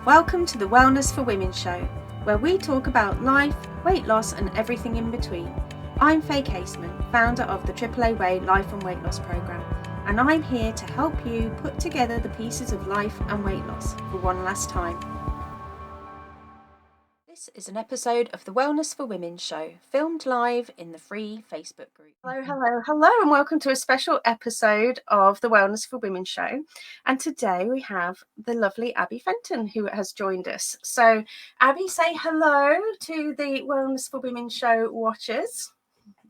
Welcome to the Wellness for Women show, where we talk about life, weight loss and everything in between. I'm Faye Caseman, founder of the AAA Way Life and Weight Loss Programme, and I'm here to help you put together the pieces of life and weight loss for one last time. This is an episode of the Wellness for Women show, filmed live in the free Facebook group. Hello, and welcome to a special episode of the Wellness for Women show. And today we have the lovely Abi Fenton who has joined us. So, Abi, say hello to the Wellness for Women show watchers.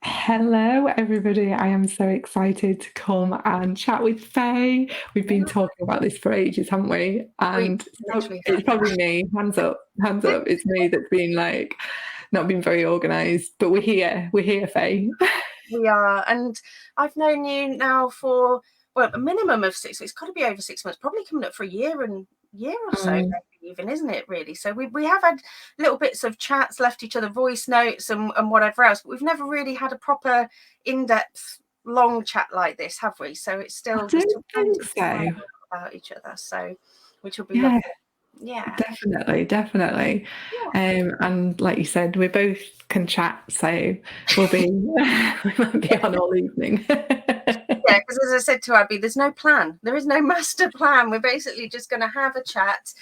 Hello, everybody. I am so excited to come and chat with Faye. We've been talking about this for ages, haven't we? And it's probably me. Hands up. It's me that's been not been very organised, but we're here, Faye. We are. And I've known you now for, a minimum of 6 weeks. It's got to be over 6 months, probably coming up for a year or so, maybe even, isn't it, really? So we have had little bits of chats, left each other voice notes and whatever else, but we've never really had a proper in-depth long chat like this, have we? So it's still I don't think so. About each other, so which will be lovely. Yeah, definitely. Yeah. And like you said, we both can chat, so we'll be on all evening. Yeah, because as I said to Abi, there's no plan. There is no master plan. We're basically just going to have a chat.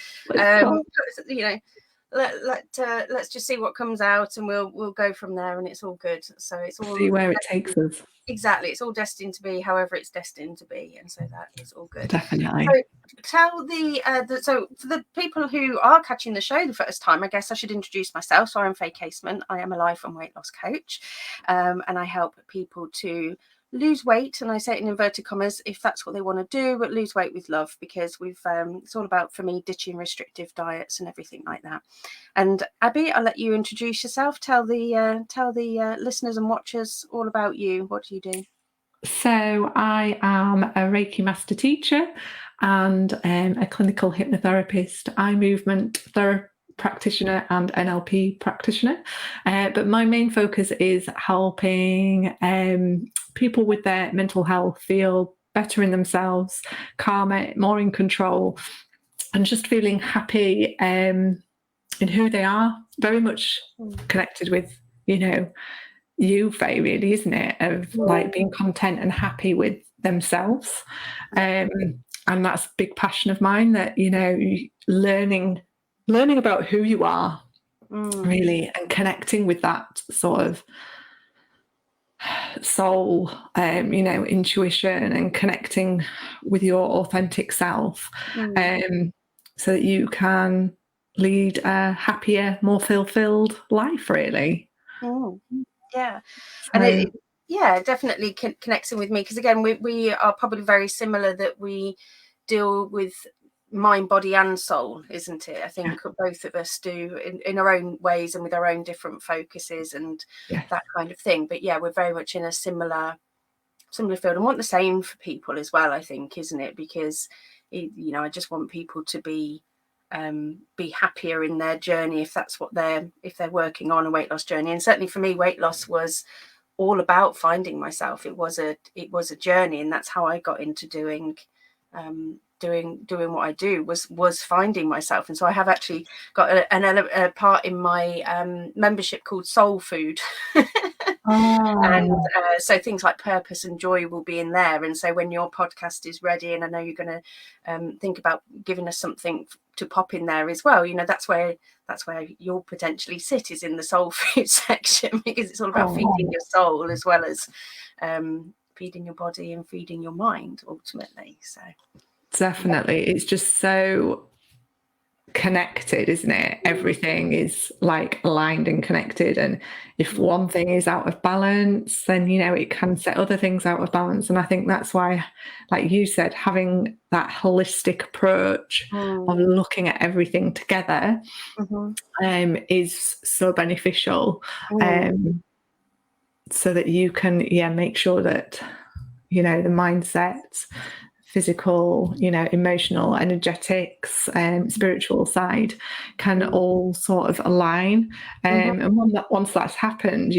Let's just see what comes out, and we'll go from there, and it's all good. So it's all see where it takes us. Exactly, it's all destined to be however it's destined to be, and so that is all good. Definitely. So tell so for the people who are catching the show the first time, I guess I should introduce myself. So I'm Faye Caseman. I am a life and weight loss coach, and I help people to lose weight, and I say it in inverted commas if that's what they want to do, but lose weight with love, because we've it's all about, for me, ditching restrictive diets and everything like that. And Abi, I'll let you introduce yourself. Tell the listeners and watchers all about you. What do you do? So I am a Reiki master teacher and a clinical hypnotherapist, eye movement therapist practitioner and NLP practitioner, but my main focus is helping people with their mental health feel better in themselves, calmer, more in control, and just feeling happy in who they are. Very much connected with you, Faye, really, isn't it? Of being content and happy with themselves, and that's a big passion of mine. That learning about who you are, really, and connecting with that sort of soul, intuition, and connecting with your authentic self, so that you can lead a happier, more fulfilled life, really. Yeah. And definitely connecting with me, because again, we are probably very similar, that we deal with mind, body and soul, isn't it? I think both of us do in our own ways and with our own different focuses and that kind of thing. But yeah, we're very much in a similar field, and want the same for people as well, I think, isn't it? Because I just want people to be happier in their journey, if that's what if they're working on a weight loss journey. And certainly for me, weight loss was all about finding myself. It was a journey, and that's how I got into doing what I do, was finding myself. And so I have actually got a part in my membership called Soul Food. And so things like purpose and joy will be in there. And so when your podcast is ready, and I know you're going to think about giving us something to pop in there as well, that's where you'll potentially sit, is in the soul food section, because it's all about feeding your soul as well as feeding your body and feeding your mind, ultimately. So definitely, it's just so connected, isn't it? Everything is aligned and connected, and if one thing is out of balance, then it can set other things out of balance. And I think that's why, like you said, having that holistic approach of looking at everything together is so beneficial, so that you can make sure that the mindset, physical, emotional, energetics, spiritual side can all sort of align. And once that's happened,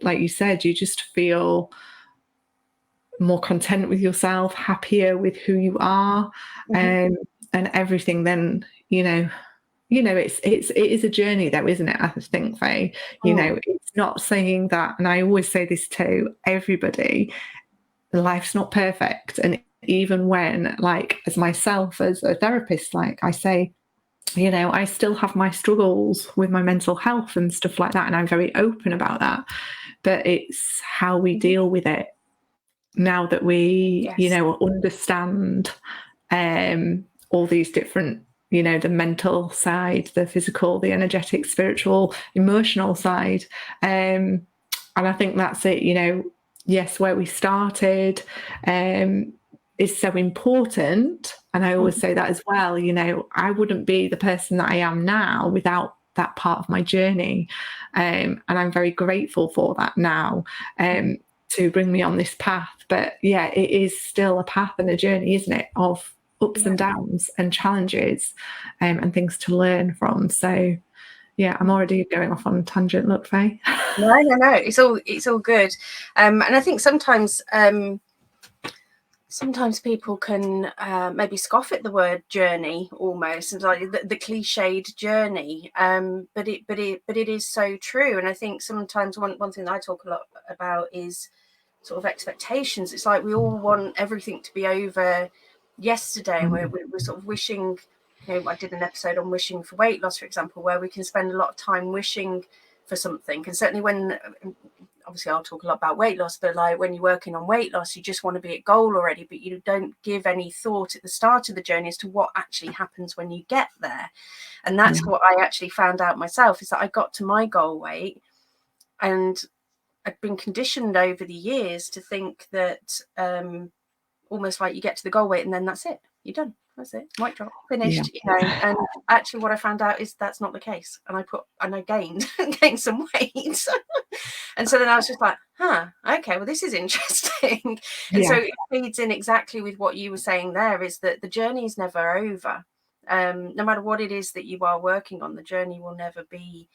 like you said, you just feel more content with yourself, happier with who you are, and everything then, it is a journey though, isn't it? I think, Faye, it's not saying that, and I always say this to everybody, life's not perfect. And even when, like, as myself, as a therapist, like I say, I still have my struggles with my mental health and stuff like that. And I'm very open about that. But it's how we deal with it now that we, understand all these different, the mental side, the physical, the energetic, spiritual, emotional side. And I think that's it, yes, where we started is so important. And I always say that as well, I wouldn't be the person that I am now without that part of my journey. And I'm very grateful for that now to bring me on this path. But yeah, it is still a path and a journey, isn't it, of ups and downs and challenges and things to learn from. So yeah, I'm already going off on a tangent. Look, Faye. No. It's all good. And I think sometimes people can maybe scoff at the word journey, almost, and like the cliched journey. But it is so true. And I think sometimes one thing that I talk a lot about is sort of expectations. It's like we all want everything to be over yesterday, and we're sort of wishing. I did an episode on wishing for weight loss, for example, where we can spend a lot of time wishing for something. And certainly when, obviously I'll talk a lot about weight loss, but like when you're working on weight loss, you just want to be at goal already, but you don't give any thought at the start of the journey as to what actually happens when you get there. And that's what I actually found out myself, is that I got to my goal weight and I'd been conditioned over the years to think that almost like you get to the goal weight and then that's it, you're done. That's it. Mic drop. Finished. And actually what I found out is that's not the case. And I gained some weight. And so then I was just like, okay, well, this is interesting. And so it feeds in exactly with what you were saying there, is that the journey is never over. No matter what it is that you are working on, the journey will never be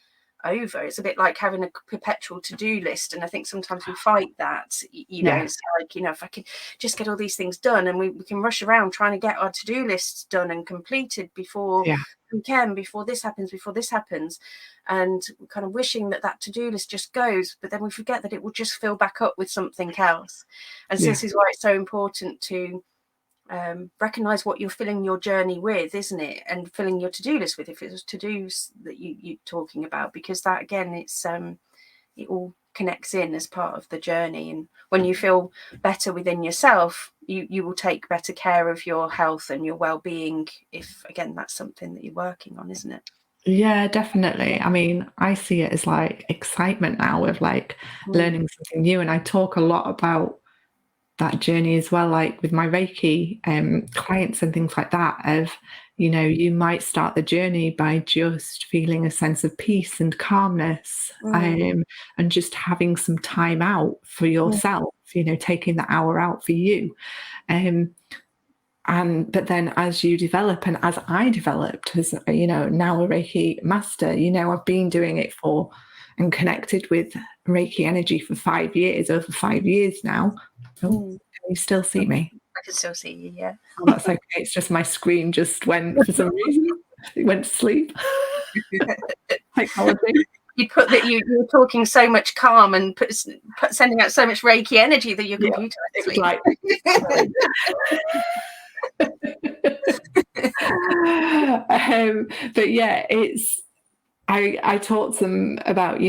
over. It's a bit like having a perpetual to-do list, and I think sometimes we fight that. It's like, if I could just get all these things done, and we can rush around trying to get our to-do lists done and completed before we can, before this happens, and we're kind of wishing that to-do list just goes, but then we forget that it will just fill back up with something else. And so this is why it's so important to recognize what you're filling your journey with, isn't it? And filling your to-do list with, if it was to-dos that you're talking about, because that, again, it's it all connects in as part of the journey. And when you feel better within yourself, you will take better care of your health and your well-being, if, again, that's something that you're working on, isn't it? Yeah, definitely. I mean, I see it as like excitement now of like learning something new. And I talk a lot about that journey as well, like with my Reiki clients and things like that, of, you might start the journey by just feeling a sense of peace and calmness, and just having some time out for yourself, taking the hour out for you. But then as you develop, and as I developed as, now a Reiki master, I've been doing it for and connected with Reiki energy for 5 years, over 5 years now. Oh, can you still see me? I can still see you, yeah. Oh, that's okay. It's just my screen just went, for some reason, it went to sleep. Technology. You put that you were talking so much calm and sending out so much Reiki energy that your computer was like. But yeah, it's. I taught them about,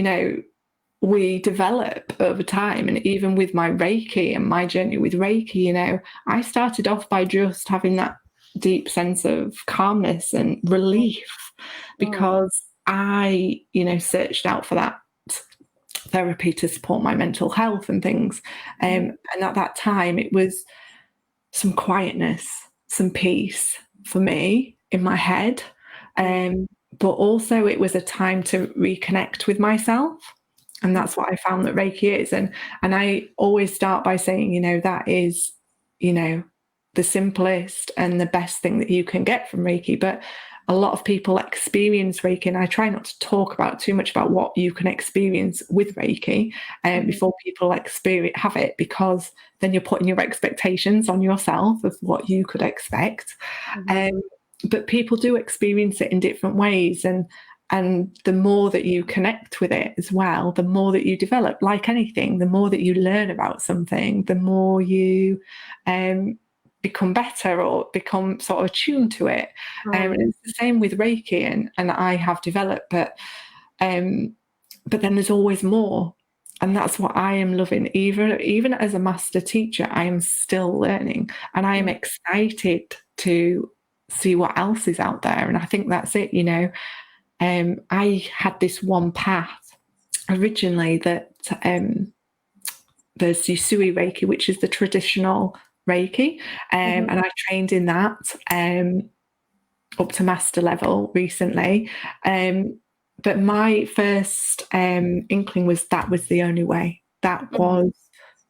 we develop over time. And even with my Reiki and my journey with Reiki, I started off by just having that deep sense of calmness and relief, because I, searched out for that therapy to support my mental health and things. And at that time, it was some quietness, some peace for me in my head. But also it was a time to reconnect with myself. And that's what I found that Reiki is. And I always start by saying, that is, the simplest and the best thing that you can get from Reiki. But a lot of people experience Reiki, and I try not to talk about too much about what you can experience with Reiki before people have it, because then you're putting your expectations on yourself of what you could expect. but people do experience it in different ways, and the more that you connect with it as well, the more that you develop. Like anything, the more that you learn about something, the more you become better or become sort of attuned to it. And it's the same with Reiki, and I have developed, but then there's always more. And that's what I am loving. Even as a master teacher, I am still learning, and I am excited to see what else is out there. And I think that's it, I had this one path originally that there's Usui Reiki, which is the traditional Reiki, and I trained in that up to master level recently. But my first inkling was that was the only way. That was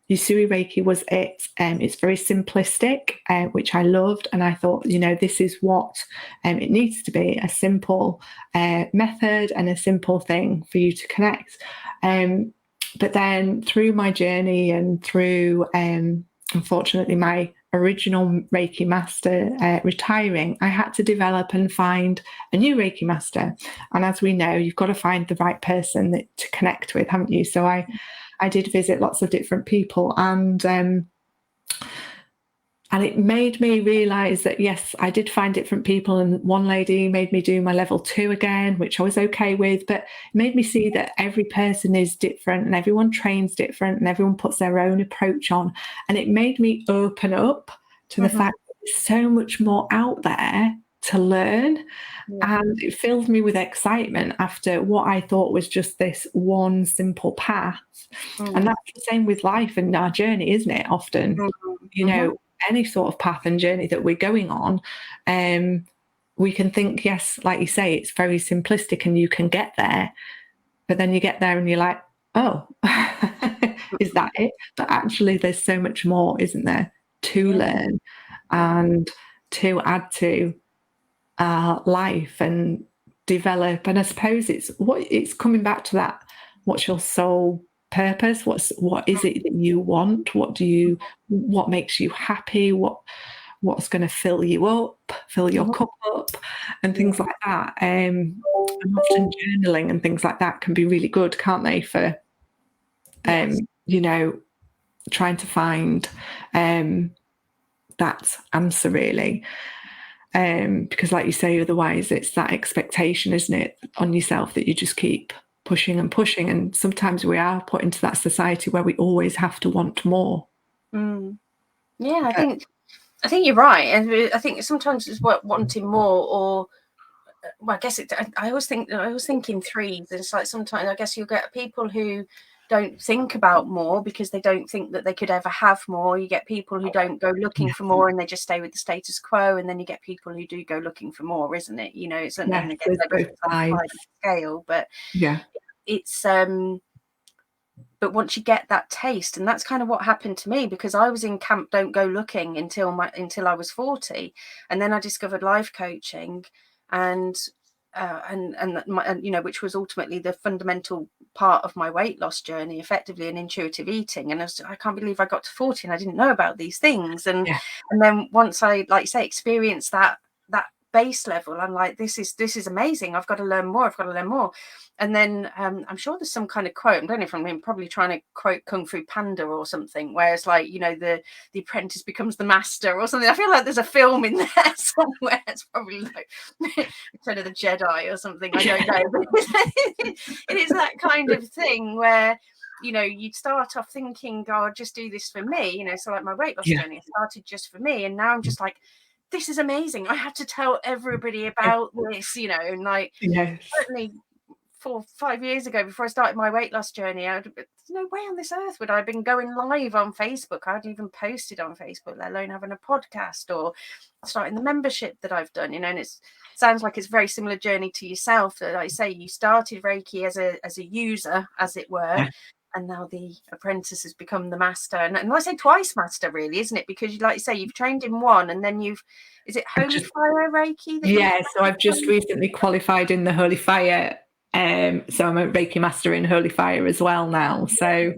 Usui Reiki was it. It's very simplistic, which I loved. And I thought, this is what it needs to be, a simple method and a simple thing for you to connect. But then through my journey and through, unfortunately, my original Reiki master retiring, I had to develop and find a new Reiki master. And as we know, you've got to find the right person to connect with, haven't you? So I did visit lots of different people, and it made me realize that, yes, I did find different people. And one lady made me do my level 2 again, which I was okay with, but it made me see that every person is different and everyone trains different and everyone puts their own approach on. And it made me open up to the fact that there's so much more out there to learn. And it filled me with excitement after what I thought was just this one simple path. And that's the same with life and our journey, isn't it? Often, any sort of path and journey that we're going on, we can think, yes, like you say, it's very simplistic and you can get there. But then you get there and you're like, oh, is that it? But actually, there's so much more, isn't there, to learn and to add to life and develop. And I suppose it's coming back to that. What's your soul purpose? What is it that you want? What makes you happy? What's going to fill you up, fill your cup up, and things like that. And often journaling and things like that can be really good, can't they? For trying to find that answer, really. Because like you say, otherwise it's that expectation, isn't it, on yourself that you just keep pushing and pushing. And sometimes we are put into that society where we always have to want more. Yeah, I think you're right. And I think sometimes it's wanting more, or well, I guess I always think in threes. It's like sometimes I guess you'll get people who don't think about more because they don't think that they could ever have more. You get people who don't go looking for more and they just stay with the status quo, and then you get people who do go looking for more, isn't it? It's and again, both sides scale, but it's but once you get that taste, and that's kind of what happened to me, because I was in camp don't go looking until I was 40, and then I discovered life coaching, and which was ultimately the fundamental part of my weight loss journey, effectively, and intuitive eating. And I can't believe I got to 40 and I didn't know about these things. And then once I, like you say, experienced that base level, I'm like, this is amazing. I've got to learn more. And then I'm sure there's some kind of quote, I don't know if I'm probably trying to quote Kung Fu Panda or something, where it's like, the apprentice becomes the master or something. I feel like there's a film in there somewhere. It's probably like Return of the Jedi or something. I don't know. It is that kind of thing where, you'd start off thinking, oh, I'll just do this for me. So like my weight loss journey started just for me. And now I'm just like, this is amazing. I have to tell everybody about this, and like certainly 4 or 5 years ago, before I started my weight loss journey, there's no way on this earth would I have been going live on Facebook. I hadn't even posted on Facebook, let alone having a podcast or starting the membership that I've done, and it sounds like it's a very similar journey to yourself. That, like I say, you started Reiki as a user, as it were, and now the apprentice has become the master. And I say twice master, really, isn't it? Because, like you say, you've trained in one, and then is it Holy Fire Reiki? So I've just recently qualified in the Holy Fire. So I'm a Reiki master in Holy Fire as well now. So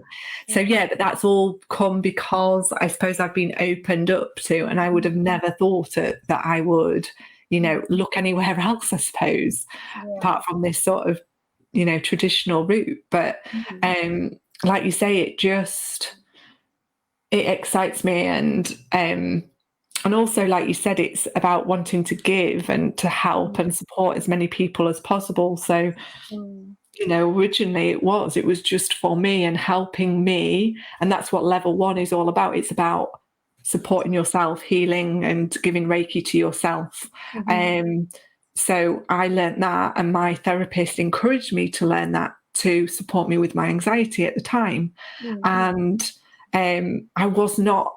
but that's all come because I suppose I've been opened up to, and I would have never thought that I would, look anywhere else, I suppose, apart from this sort of, traditional route. But like you say, it excites me. And also, like you said, it's about wanting to give and to help and support as many people as possible. So, originally it was just for me and helping me. And that's what level 1 is all about. It's about supporting yourself, healing and giving Reiki to yourself. So I learned that, and my therapist encouraged me to learn that to support me with my anxiety at the time. And I was not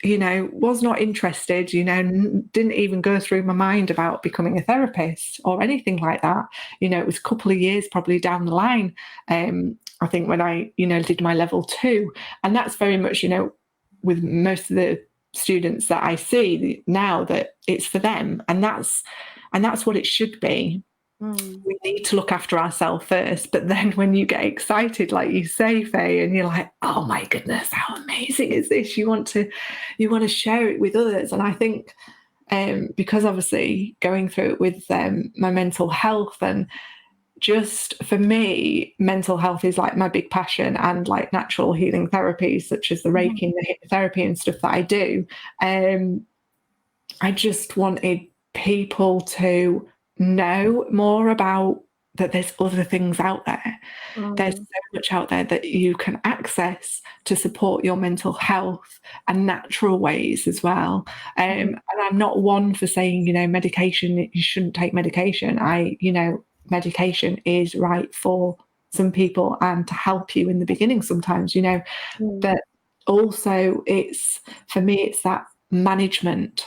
interested, didn't even go through my mind about becoming a therapist or anything like that. It was a couple of years probably down the line, I think, when I, did my level 2. And that's very much, with most of the students that I see now, that it's for them. And that's what it should be. We need to look after ourselves first, but then when you get excited, like you say, Faye, and you're like, oh my goodness, how amazing is this? You want to share it with others. And I think because obviously going through it with my mental health, and just for me, mental health is like my big passion, and like natural healing therapies such as the Reiki and the hypnotherapy and stuff that I do. I just wanted people to know more about that there's other things out there. There's so much out there that you can access to support your mental health, and natural ways as well. And I'm not one for saying, medication, you shouldn't take medication. Medication is right for some people and to help you in the beginning sometimes, but also for me, it's that management.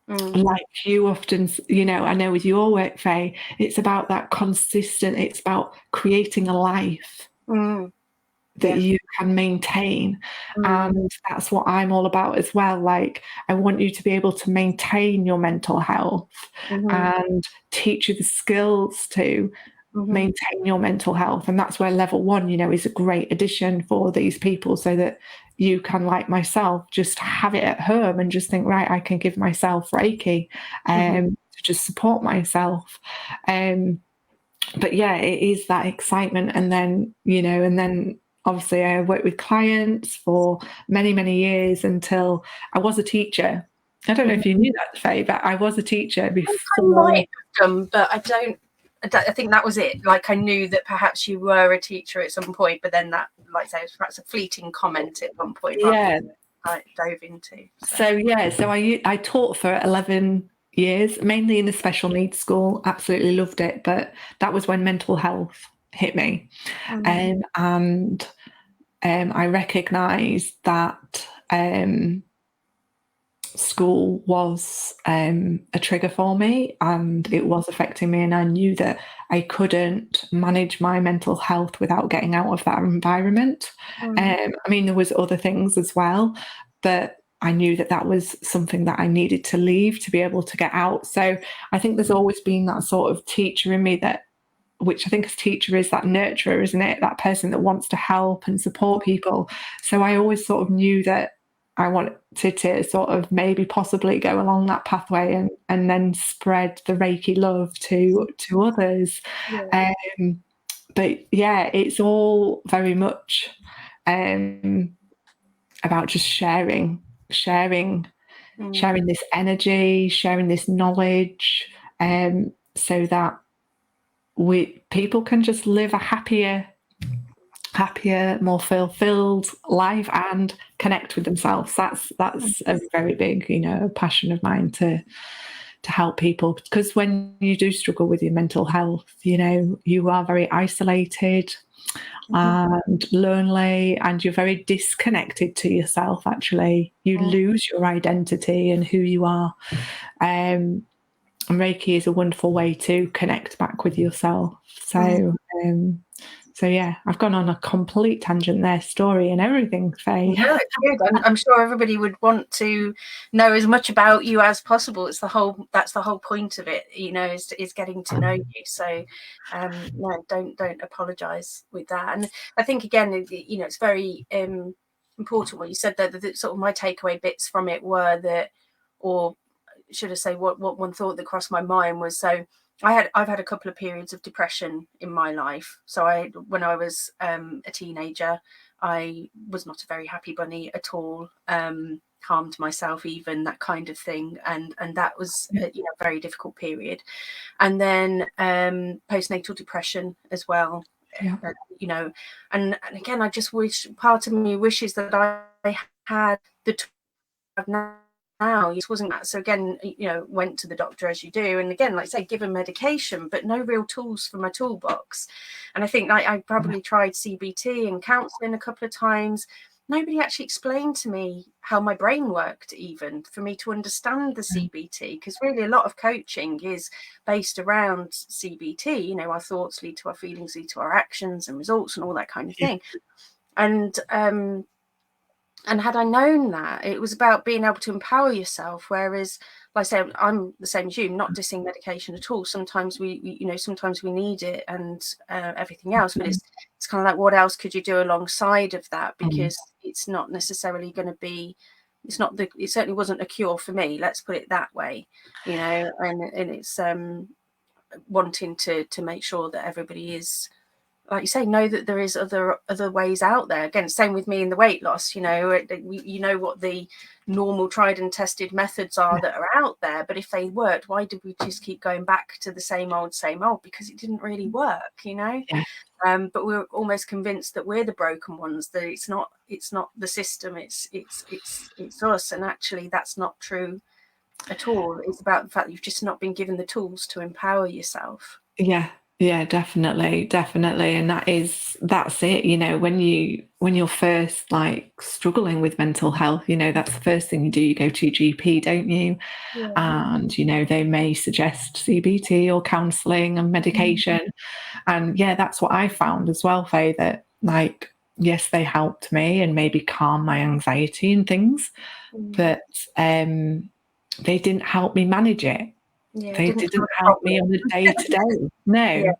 Like you often, I know with your work, Faye, it's about that consistent, it's about creating a life that you can maintain. And that's what I'm all about as well. Like, I want you to be able to maintain your mental health and teach you the skills to maintain your mental health. And that's where level 1, is a great addition for these people, so that you can, like myself, just have it at home and just think, right, I can give myself Reiki to just support myself. But yeah, it is that excitement. And then, obviously I worked with clients for many, many years until I was a teacher. I don't know if you knew that, Faye, but I was a teacher before. I might have done, but I think that was it. Like, I knew that perhaps you were a teacher at some point, but then that, like I say, was perhaps a fleeting comment at one point. Yeah. I dove into. So I taught for 11 years, mainly in a special needs school. Absolutely loved it. But that was when mental health hit me. And I recognised that school was a trigger for me, and it was affecting me, and I knew that I couldn't manage my mental health without getting out of that environment. I mean, there was other things as well, but I knew that was something that I needed to leave to be able to get out. So I think there's always been that sort of teacher in me, which I think as teacher is that nurturer, isn't it? That person that wants to help and support people. So I always sort of knew that I wanted to sort of maybe possibly go along that pathway and then spread the Reiki love to others. But yeah, it's all very much about just sharing this energy, sharing this knowledge, so that people can just live a happier, more fulfilled life and connect with themselves. That's a very big, passion of mine to help people, because when you do struggle with your mental health, you are very isolated and lonely, and you're very disconnected to yourself. Actually, you lose your identity and who you are. And Reiki is a wonderful way to connect back with yourself. So yeah, I've gone on a complete tangent there, story and everything, Faye. Yeah, it's good. I'm sure everybody would want to know as much about you as possible. That's the whole point of it, is getting to know you. So no, don't apologize with that. And I think, again, it's very important what you said there, that sort of my takeaway bits from it were that, or should I say, what one thought that crossed my mind was, so I've had a couple of periods of depression in my life. So when I was a teenager, I was not a very happy bunny at all. Harmed myself, even, that kind of thing, and that was a very difficult period. And then postnatal depression as well. Yeah. And again, I just wish, part of me wishes that I had the tools now. It wasn't that. So again, went to the doctor, as you do, and again, like I say, given medication, but no real tools for my toolbox. And I think I probably tried CBT and counselling a couple of times. Nobody actually explained to me how my brain worked, even for me to understand the CBT, because really a lot of coaching is based around CBT. Our thoughts lead to our feelings, lead to our actions and results and all that kind of thing. And had I known that, it was about being able to empower yourself. Whereas, like I say, I'm the same as you, not dissing medication at all. Sometimes we need it and everything else, but it's kind of like, what else could you do alongside of that? Because it's not necessarily going to be, it certainly wasn't a cure for me. Let's put it that way, and it's wanting to make sure that everybody is, like you say, know that there is other ways out there. Again, same with me in the weight loss. What the normal tried and tested methods are that are out there. But if they worked, why did we just keep going back to the same old? Because it didn't really work, Yeah. But we're almost convinced that we're the broken ones. That it's not the system. It's us. And actually, that's not true at all. It's about the fact that you've just not been given the tools to empower yourself. Yeah, definitely. And that's it. When you're first like struggling with mental health, that's the first thing you do. You go to your GP, don't you? Yeah. And, they may suggest CBT or counselling and medication. And that's what I found as well, Faye, that like, yes, they helped me and maybe calm my anxiety and things, but they didn't help me manage it. Yeah, they didn't help me on the day-to-day. No.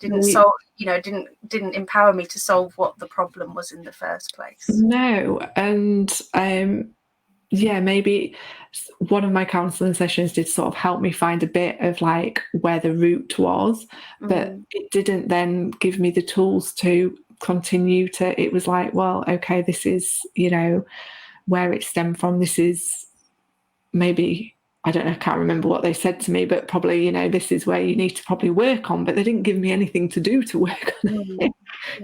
Didn't solve, didn't empower me to solve what the problem was in the first place. No. And maybe one of my counselling sessions did sort of help me find a bit of like where the root was, but it didn't then give me the tools to continue to, it was like, well, okay, this is, where it stemmed from. This is maybe, I don't know, I can't remember what they said to me, but probably, this is where you need to probably work on, but they didn't give me anything to do to work on it.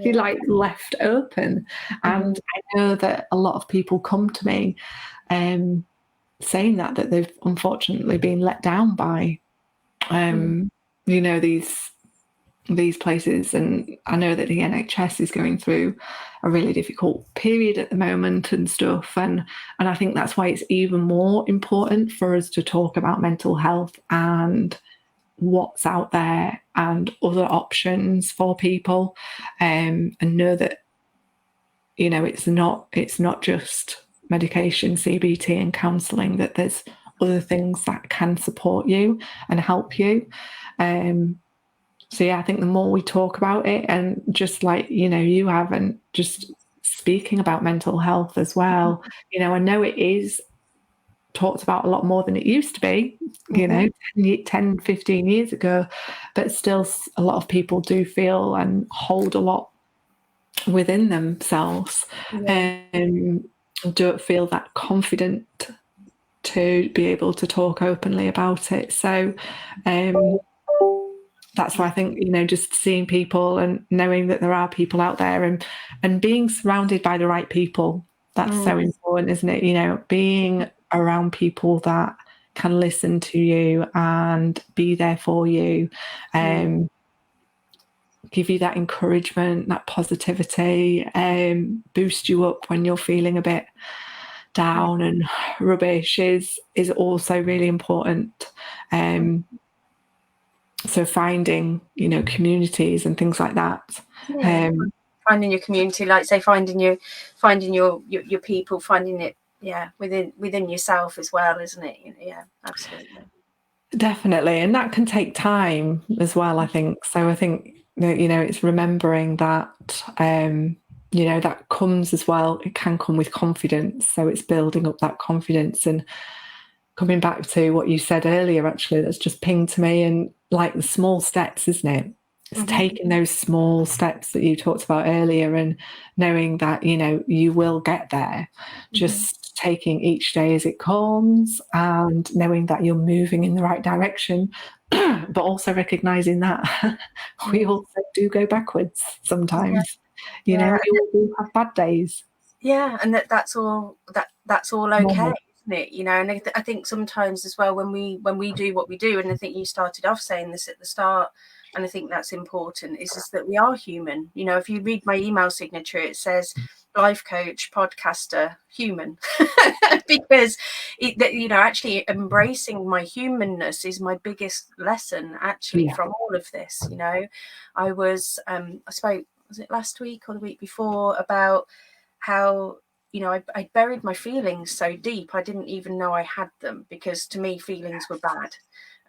He like left open. And I know that a lot of people come to me saying that they've unfortunately been let down by, these places. And I know that the NHS is going through a really difficult period at the moment and stuff. And I think that's why it's even more important for us to talk about mental health and what's out there and other options for people, and know that, it's not just medication, CBT and counselling, that there's other things that can support you and help you. So I think the more we talk about it, and just like, you have, and just speaking about mental health as well, I know it is talked about a lot more than it used to be, 10, 15 years ago, but still a lot of people do feel and hold a lot within themselves and don't feel that confident to be able to talk openly about it. So that's why I think, just seeing people and knowing that there are people out there and being surrounded by the right people, that's so important, isn't it? Being around people that can listen to you and be there for you, give you that encouragement, that positivity, boost you up when you're feeling a bit down and rubbish is also really important. So finding, communities and things like that. Finding your community, like say, finding your people, finding it, within yourself as well, isn't it? Yeah, absolutely. Definitely. And that can take time as well, I think. So I think that, it's remembering that, that comes as well. It can come with confidence. So it's building up that confidence and coming back to what you said earlier, actually, that's just pinged to me, and like the small steps, isn't it? It's taking those small steps that you talked about earlier and knowing that, you know, you will get there. Just taking each day as it comes and knowing that you're moving in the right direction, but also recognizing that we also do go backwards sometimes. You know, we all do have bad days. Yeah, and that's all okay, isn't it? You know, and I think sometimes as well when we do what we do, and I think you started off saying this at the start, and I think that's important, is that we are human. You know, if you read my email signature, it says life coach, podcaster, human, because you know, actually embracing my humanness is my biggest lesson actually from all of this. You know, I spoke, was it last week or the week before, about how, you know, I buried my feelings so deep I didn't even know I had them, because to me feelings were bad.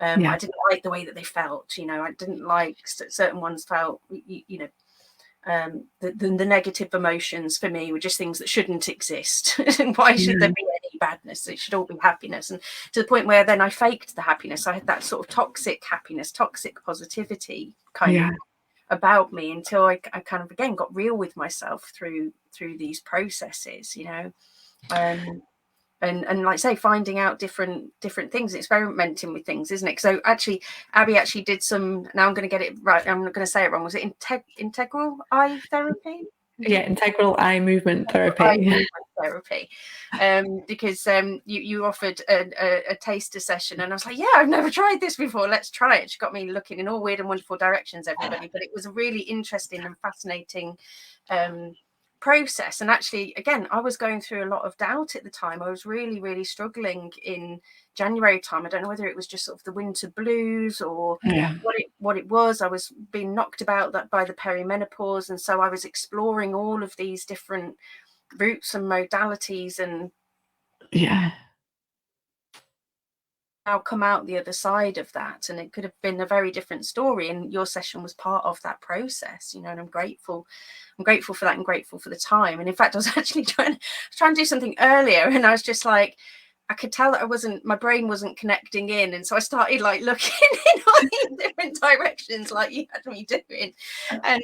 I didn't like the way that they felt. You know, I didn't like certain ones felt, you know, the negative emotions for me were just things that shouldn't exist. Why should there be any badness? It should all be happiness. And to the point where then I faked the happiness. I had that sort of toxic happiness, toxic positivity kind of about me, until I kind of again got real with myself through these processes, you know. And like I say, finding out different things, experimenting with things, isn't it? So actually Abby actually did some, now I'm going to get it right, I'm not going to say it wrong, was it integral eye therapy? Integral eye movement therapy. Eye movement therapy. Because you offered a taster session, and I was like, yeah, I've never tried this before, let's try it. She got me looking in all weird and wonderful directions, everybody, but it was a really interesting and fascinating process. And actually, again, I was going through a lot of doubt at the time. I was really struggling in January time. I don't know whether it was just sort of the winter blues or what it was. I was being knocked about that by the perimenopause, and so I was exploring all of these different routes and modalities, and now come out the other side of that, and it could have been a very different story, and your session was part of that process, you know. And I'm grateful for that, and grateful for the time. And in fact, I was actually trying to do something earlier, and I was just like, I could tell that my brain wasn't connecting in, and so I started like looking in all different directions like you had me doing, and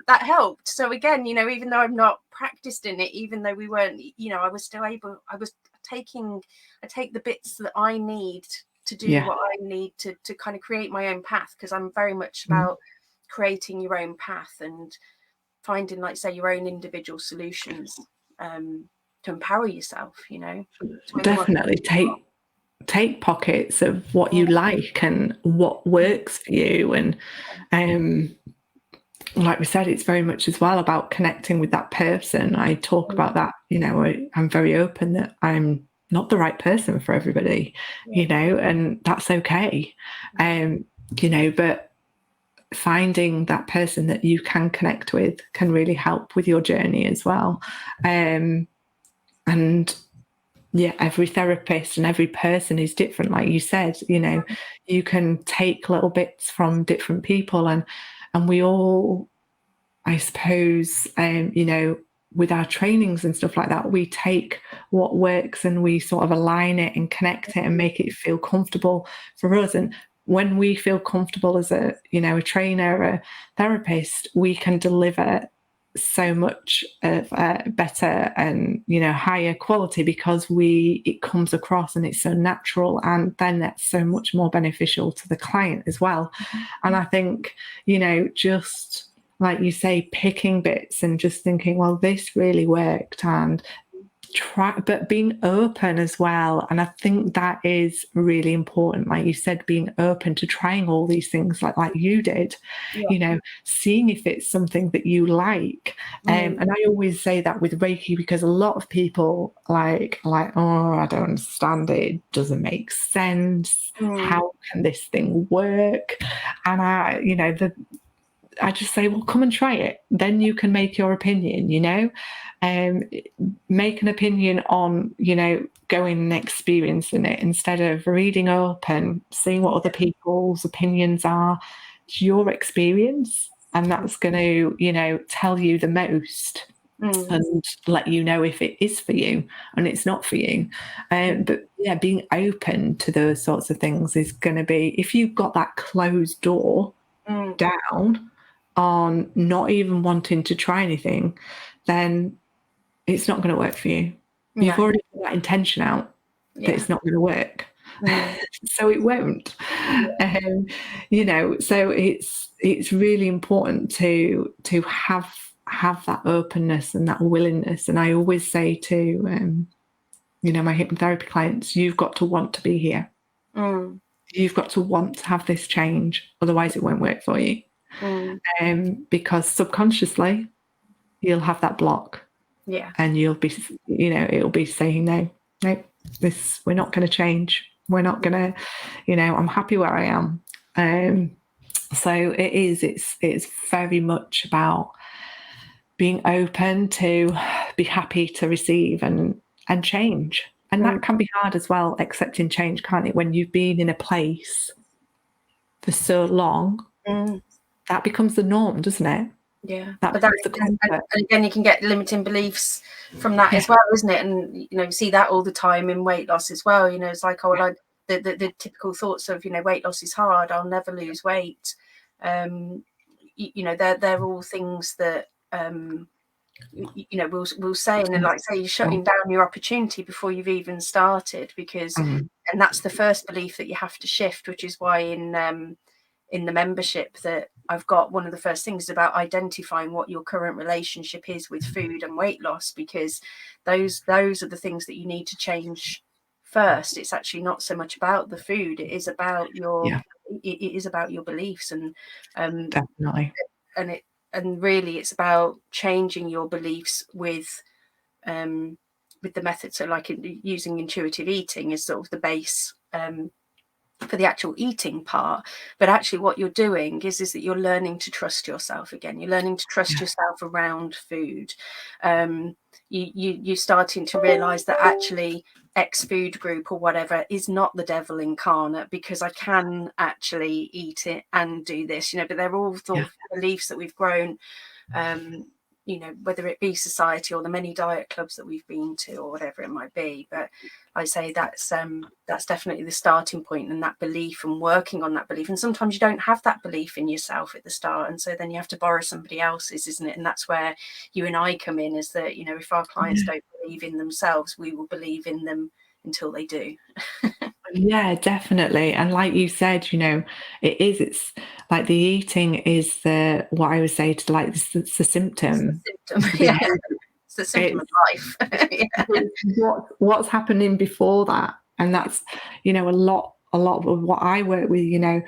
that helped. So again, you know, even though I'm not practiced in it, even though we weren't, you know, I was still able, I take the bits that I need to do what I need to kind of create my own path, because I'm very much about creating your own path and finding, like say, your own individual solutions to empower yourself, you know. Definitely take pockets of what you like and what works for you. And like we said, it's very much as well about connecting with that person. I talk about that, you know, I'm very open that I'm not the right person for everybody, you know, and that's okay. You know, but finding that person that you can connect with can really help with your journey as well. And yeah, every therapist and every person is different. Like you said, you know, you can take little bits from different people, and we all, I suppose, you know, with our trainings and stuff like that, we take what works and we sort of align it and connect it and make it feel comfortable for us. And when we feel comfortable as a, you know, a trainer, a therapist, we can deliver so much of better and, you know, higher quality, because it comes across and it's so natural, and then that's so much more beneficial to the client as well. And I think, you know, just like you say, picking bits and just thinking, well, this really worked, and but being open as well. And I think that is really important. Like you said, being open to trying all these things like you did, you know, seeing if it's something that you like. And I always say that with Reiki, because a lot of people like, oh, I don't understand it. It doesn't make sense. How can this thing work? And I just say, well, come and try it. Then you can make your opinion, you know, make an opinion on, you know, going and experiencing it instead of reading up and seeing what other people's opinions are. It's your experience, and that's going to, you know, tell you the most. and let you know if it is for you and it's not for you. But yeah, being open to those sorts of things is going to be, if you've got that closed door down on not even wanting to try anything, then it's not going to work for you. No. You've already put that intention out that it's not going to work. So it won't. So it's really important to have that openness and that willingness. And I always say to my hypnotherapy clients, you've got to want to be here. You've got to want to have this change, otherwise it won't work for you. Because subconsciously you'll have that block. And you'll be, it'll be saying, no, this, we're not going to change. We're not going to, I'm happy where I am. So it's very much about being open to be happy to receive and change. And that can be hard as well, accepting change, can't it? When you've been in a place for so long, that becomes the norm, doesn't it? Yeah, and again, you can get limiting beliefs from that as well, isn't it? And you see that all the time in weight loss as well. It's like, the typical thoughts of weight loss is hard. I'll never lose weight. They're all things that we'll say, and then, like say, you're shutting down your opportunity before you've even started, because and that's the first belief that you have to shift, which is why in the membership that I've got, one of the first things is about identifying what your current relationship is with food and weight loss, because those are the things that you need to change first. It's actually not so much about the food, it is about your beliefs, and definitely, and really it's about changing your beliefs with the method. So like using intuitive eating is sort of the base for the actual eating part, but actually what you're doing is that you're learning to trust yourself again. You're learning to trust yourself around food. You're starting to realize that actually X food group or whatever is not the devil incarnate, because I can actually eat it and do this, but they're all sort of beliefs that we've grown, whether it be society or the many diet clubs that we've been to or whatever it might be. But I say that's definitely the starting point, and that belief, and working on that belief. And sometimes you don't have that belief in yourself at the start, and so then you have to borrow somebody else's, isn't it? And that's where you and I come in, is that if our clients don't believe in themselves, we will believe in them until they do. Yeah, definitely. And like you said, it's like the eating is what I would say to, like, it's the symptom. It's the symptom of life. What's happening before that? And that's, a lot of what I work with,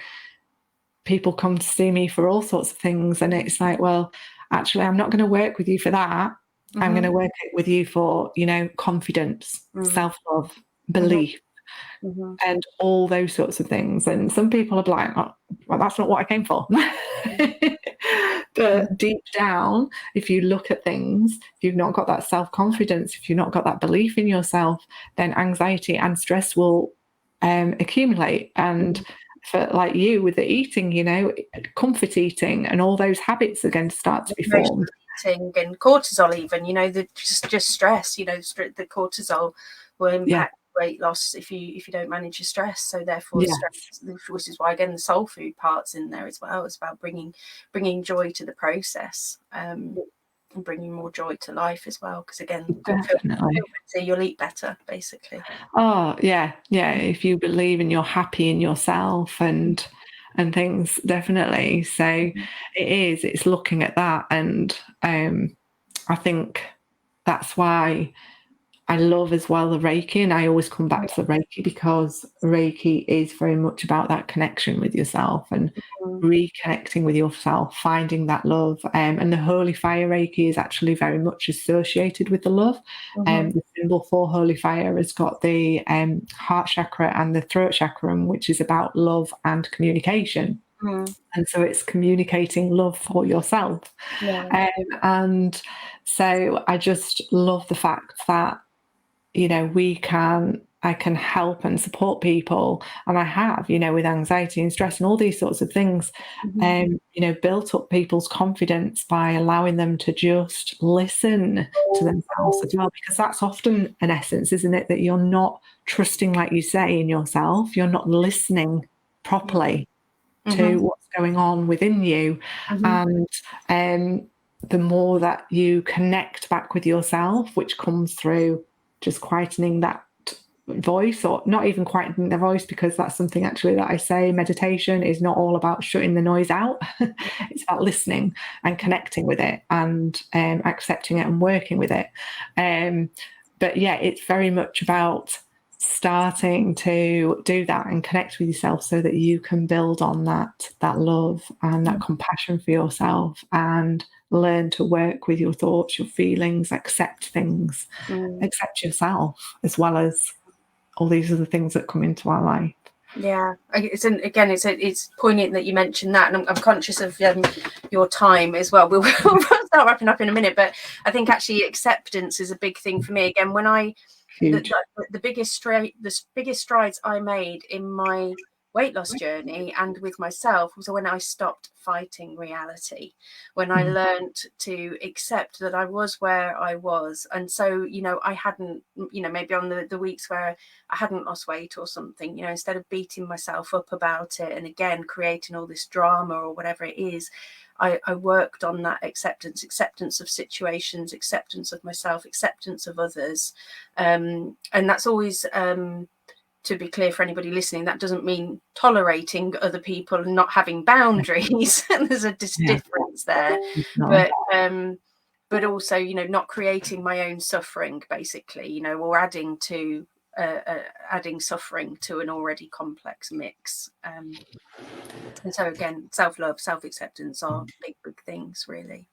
people come to see me for all sorts of things. And it's like, well, actually, I'm not going to work with you for that. I'm going to work with you for, confidence, self-love, belief, and all those sorts of things. And some people are like, oh, well, that's not what I came for. But deep down, if you look at things, if you've not got that self-confidence, if you've not got that belief in yourself, then anxiety and stress will accumulate. And for, like you with the eating, comfort eating and all those habits are going to start to be formed. Eating and cortisol, even, the just stress, the cortisol will impact weight loss if you don't manage your stress. So therefore stress, which is why again the soul food part's in there as well. It's about bringing joy to the process, and bringing more joy to life as well, because again, definitely you'll eat better, basically. Oh yeah, if you believe and you're happy in yourself and things, definitely. So it's looking at that. And I think that's why I love as well the Reiki, and I always come back to the Reiki, because Reiki is very much about that connection with yourself and reconnecting with yourself, finding that love. And the Holy Fire Reiki is actually very much associated with the love. The symbol for Holy Fire has got the heart chakra and the throat chakra, which is about love and communication. And so it's communicating love for yourself. And so I just love the fact that we can I can help and support people, and I have, with anxiety and stress and all these sorts of things, built up people's confidence by allowing them to just listen to themselves as well, because that's often an essence, isn't it? That you're not trusting, like you say, in yourself. You're not listening properly to what's going on within you. And the more that you connect back with yourself, which comes through just quietening that voice, or not even quietening the voice, because that's something actually that I say, meditation is not all about shutting the noise out. It's about listening and connecting with it, and accepting it and working with it. But yeah, it's very much about starting to do that and connect with yourself, so that you can build on that love and that compassion for yourself, and learn to work with your thoughts, your feelings, accept things, accept yourself, as well as all these other things that come into our life. Yeah, it's poignant that you mentioned that, and I'm conscious of your time as well. We'll start wrapping up in a minute, but I think actually acceptance is a big thing for me. Again, when the biggest strides I made in my weight loss journey and with myself was when I stopped fighting reality, when I learned to accept that I was where I was. And so, I hadn't, maybe on the weeks where I hadn't lost weight or something, instead of beating myself up about it and again creating all this drama or whatever it is, I worked on that acceptance of situations, acceptance of myself, acceptance of others. And that's always, to be clear for anybody listening, that doesn't mean tolerating other people and not having boundaries. There's a difference there. But also, not creating my own suffering, basically, or adding suffering to an already complex mix. And so again, self-love, self-acceptance are big things, really.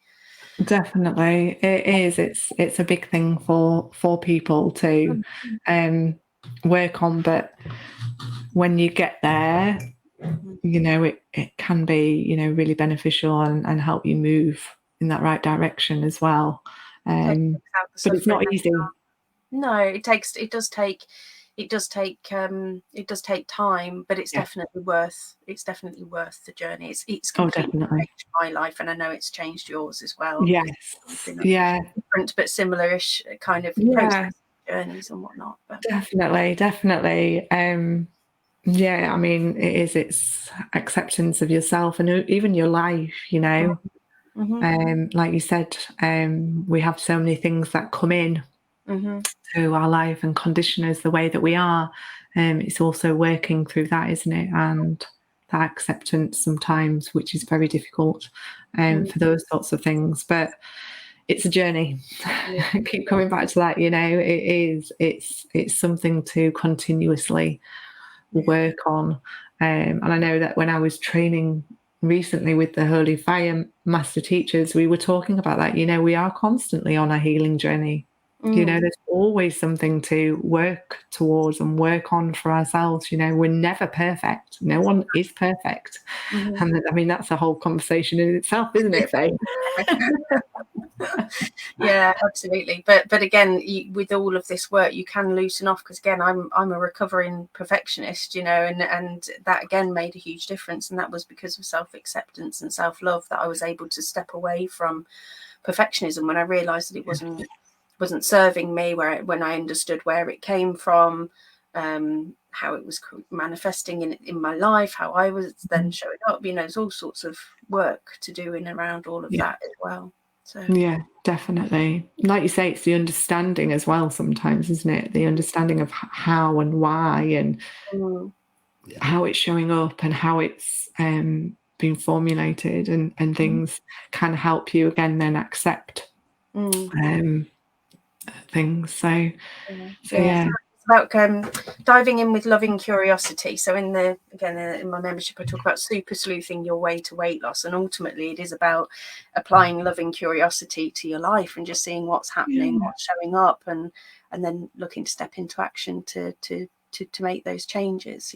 Definitely, it is. It's a big thing for people to work on, but when you get there, it can be, really beneficial and help you move in that right direction as well. But it's not easy. No, it does take time, but it's definitely worth the journey. It's completely changed my life, and I know it's changed yours as well. Yes, different but similar-ish kind of process, journeys and whatnot. But definitely. I mean, it's acceptance of yourself and even your life. Like you said, we have so many things that come in to our life and condition us the way that we are. It's also working through that, isn't it? And that acceptance sometimes, which is very difficult for those sorts of things. But it's a journey. I keep coming back to that. It's something to continuously work on. And I know that when I was training recently with the Holy Fire Master Teachers, we were talking about that. We are constantly on a healing journey. There's always something to work towards and work on for ourselves. We're never perfect. No one is perfect. And I mean, that's a whole conversation in itself, isn't it, Faye? Yeah, absolutely. But again, with all of this work, you can loosen off, because again, I'm a recovering perfectionist, and that again made a huge difference. And that was because of self-acceptance and self-love that I was able to step away from perfectionism when I realized that it wasn't serving me, when I understood where it came from, how it was manifesting in my life, how I was then showing up. There's all sorts of work to do in around all of that as well. So yeah, definitely. Like you say, it's the understanding as well sometimes, isn't it? The understanding of how and why and how it's showing up and how it's being formulated and things can help you again then accept things. So yeah. It's about diving in with loving curiosity. So in my membership, I talk about super sleuthing your way to weight loss, and ultimately it is about applying loving curiosity to your life and just seeing what's happening, what's showing up, and then looking to step into action to make those changes.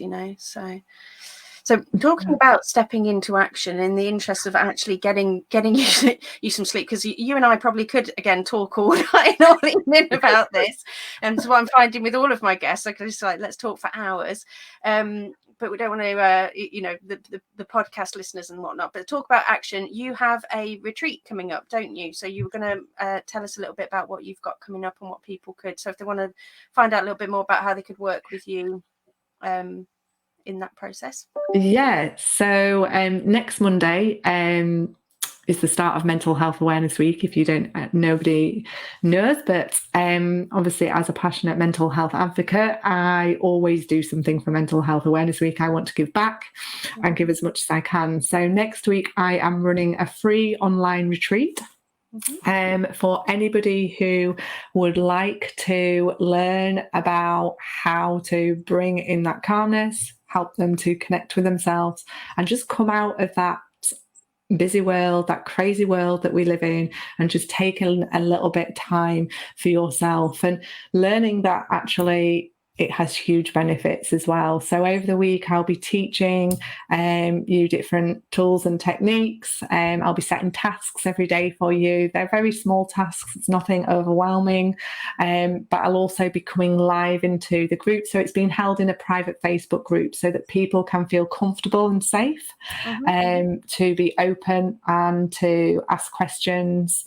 So talking about stepping into action in the interest of actually getting you some sleep, because you and I probably could again talk all night and all evening about this, and so what I'm finding with all of my guests, I could just like, let's talk for hours, but we don't want to the podcast listeners and whatnot, but talk about action. You have a retreat coming up, don't you? So you were going to tell us a little bit about what you've got coming up and what people could, so if they want to find out a little bit more about how they could work with you in that process. Yeah, so next Monday is the start of Mental Health Awareness Week. If you don't, nobody knows, but obviously as a passionate mental health advocate, I always do something for Mental Health Awareness Week. I want to give back and give as much as I can. So next week I am running a free online retreat for anybody who would like to learn about how to bring in that calmness, help them to connect with themselves, and just come out of that busy world, that crazy world that we live in, and just take a little bit of time for yourself, and learning that actually it has huge benefits as well. So over the week, I'll be teaching you different tools and techniques. I'll be setting tasks every day for you. They're very small tasks. It's nothing overwhelming. But I'll also be coming live into the group. So it's being held in a private Facebook group so that people can feel comfortable and safe to be open and to ask questions,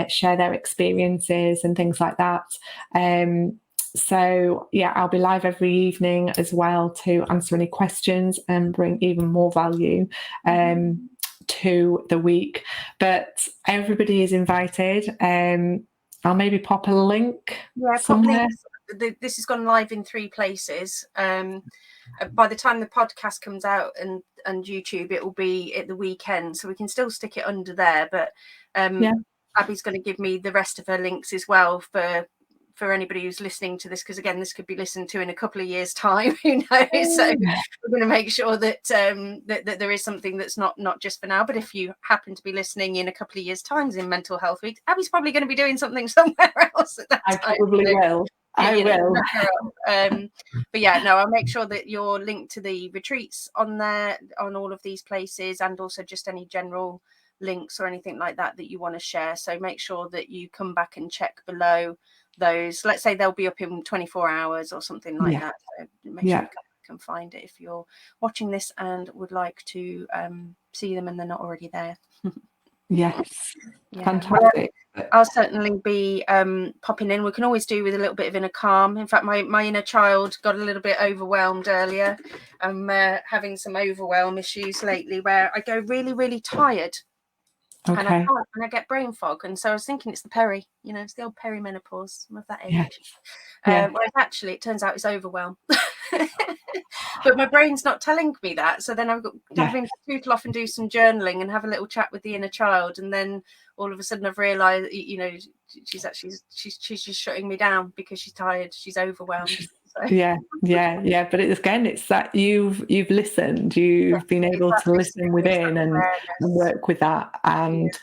share their experiences and things like that. So yeah, I'll be live every evening as well to answer any questions and bring even more value to the week. But everybody is invited. I'll maybe pop a link somewhere. This has gone live in 3 places. By the time the podcast comes out and YouTube, it will be at the weekend, so we can still stick it under there. But Abby's going to give me the rest of her links as well for anybody who's listening to this, because again, this could be listened to in a couple of years' time. Who knows? So we're going to make sure that that there is something that's not just for now. But if you happen to be listening in a couple of years' times in Mental Health Week, Abby's probably going to be doing something somewhere else at that time. I probably will. I will. But yeah, no, I'll make sure that you're linked to the retreats on there, on all of these places, and also just any general links or anything like that you want to share. So make sure that you come back and check below those. Let's say they'll be up in 24 hours or something like that. So make sure you can find it if you're watching this and would like to see them and they're not already there. Yes. Fantastic. Well, I'll certainly be popping in. We can always do with a little bit of inner calm. In fact, my inner child got a little bit overwhelmed earlier. I'm having some overwhelm issues lately where I go really, really tired. And I can't, and I get brain fog. And so I was thinking it's the it's the old perimenopause. I'm of that age. Whereas actually, it turns out it's overwhelm. But my brain's not telling me that. So then I've got having to tootle off and do some journaling and have a little chat with the inner child. And then all of a sudden I've realised, she's just shutting me down because she's tired. She's overwhelmed. So. But it's that you've listened, you've been able to listen within and work with that, and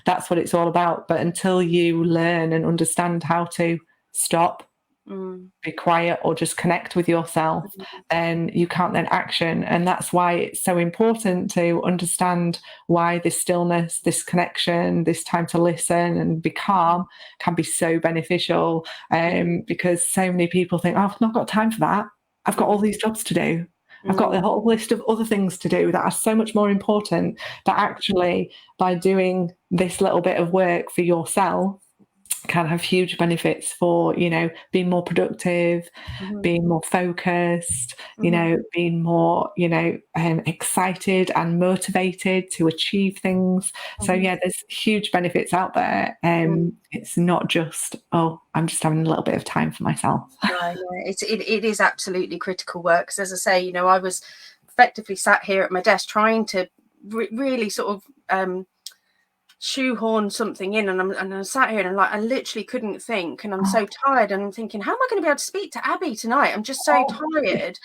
that's what it's all about. But until you learn and understand how to stop, be quiet, or just connect with yourself, then you can't then action. And that's why it's so important to understand why this stillness, this connection, this time to listen and be calm can be so beneficial, because so many people think, oh, I've not got time for that, I've got all these jobs to do, I've got a whole list of other things to do that are so much more important. But actually, by doing this little bit of work for yourself can have huge benefits for, being more productive, being more focused, being more, excited and motivated to achieve things. So there's huge benefits out there. It's not just, I'm just having a little bit of time for myself. No, it is absolutely critical work. Because as I say, I was effectively sat here at my desk trying to really sort of shoehorn something in, and I'm sat here and I literally couldn't think, and I'm so tired, and I'm thinking, how am I going to be able to speak to Abby tonight? I'm just so tired.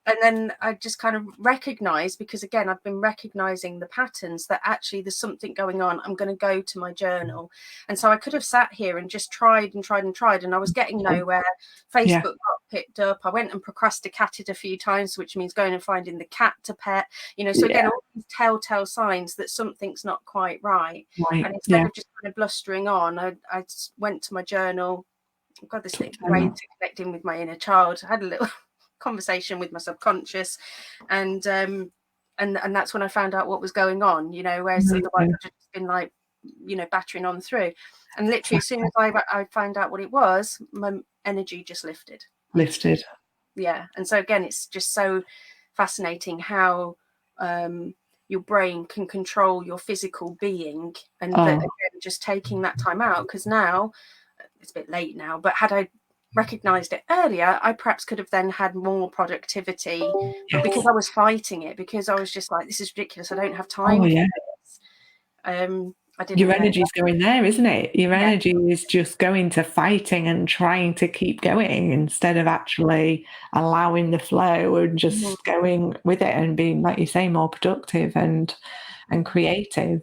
And then I just kind of recognized, because again, I've been recognizing the patterns, that actually there's something going on. I'm going to go to my journal. And so I could have sat here and just tried and tried and tried, and I was getting nowhere. Facebook got picked up. I went and procrastinated a few times, which means going and finding the cat to pet, you know. So again, all these telltale signs that something's not quite right. And instead of just kind of blustering on, I went to my journal. I've got this way to connecting with my inner child. I had a little conversation with my subconscious, and that's when I found out what was going on, you know, whereas otherwise I've just been like, you know, battering on through. And literally as soon as I found out what it was, my energy just lifted. Yeah. And so again, it's just so fascinating how your brain can control your physical being, and that, again, just taking that time out, because now it's a bit late now, but had I recognized it earlier, I perhaps could have then had more productivity. But because I was fighting it, because I was just like, this is ridiculous, I don't have time for this, I didn't. Your energy's going there, isn't it? Your energy is just going to fighting and trying to keep going, instead of actually allowing the flow and just going with it and being, like you say, more productive and creative.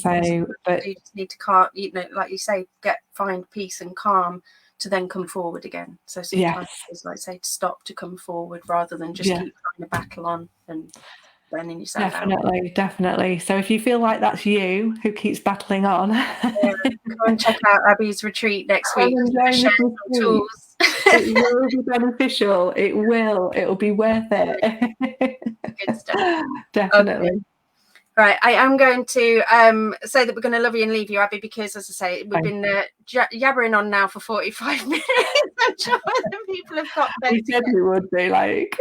So, but you just need to, you know, like you say, find peace and calm to then come forward again. So sometimes it's like, say, to stop, to come forward, rather than just keep trying to battle on and burning yourself out. Definitely. So if you feel like that's you who keeps battling on, go and check out Abi's retreat next week. Tools. It will be beneficial. It'll be worth it. Good stuff. Definitely. Okay. Right, I am going to say that we're going to love you and leave you, Abi, because, as I say, we've been yabbering on now for 45 minutes. I'm sure other people have got better. We said we would be, like,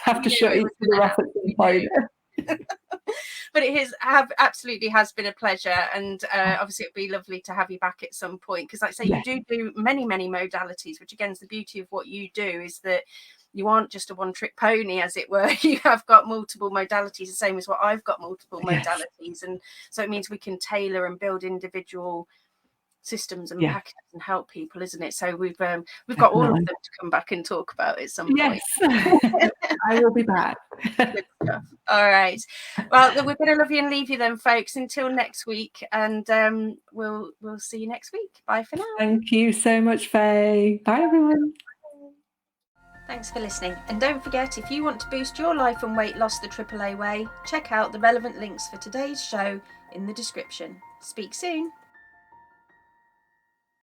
have to shut each other off at some point. But it absolutely has been a pleasure, and obviously it'd be lovely to have you back at some point, because, like I say, you do many modalities, which again is the beauty of what you do, is that you aren't just a one-trick pony, as it were. You have got multiple modalities, the same as what I've got multiple modalities, and so it means we can tailor and build individual systems and packages and help people, isn't it? So we've got all of them to come back and talk about at some point. I will be back. Good stuff. All right, well, we're going to love you and leave you then, folks, until next week, and we'll see you next week. Bye for now. Thank you so much, Faye. Bye, everyone. Thanks for listening, and don't forget, if you want to boost your life and weight loss the AAA way, check out the relevant links for today's show in the description. Speak soon.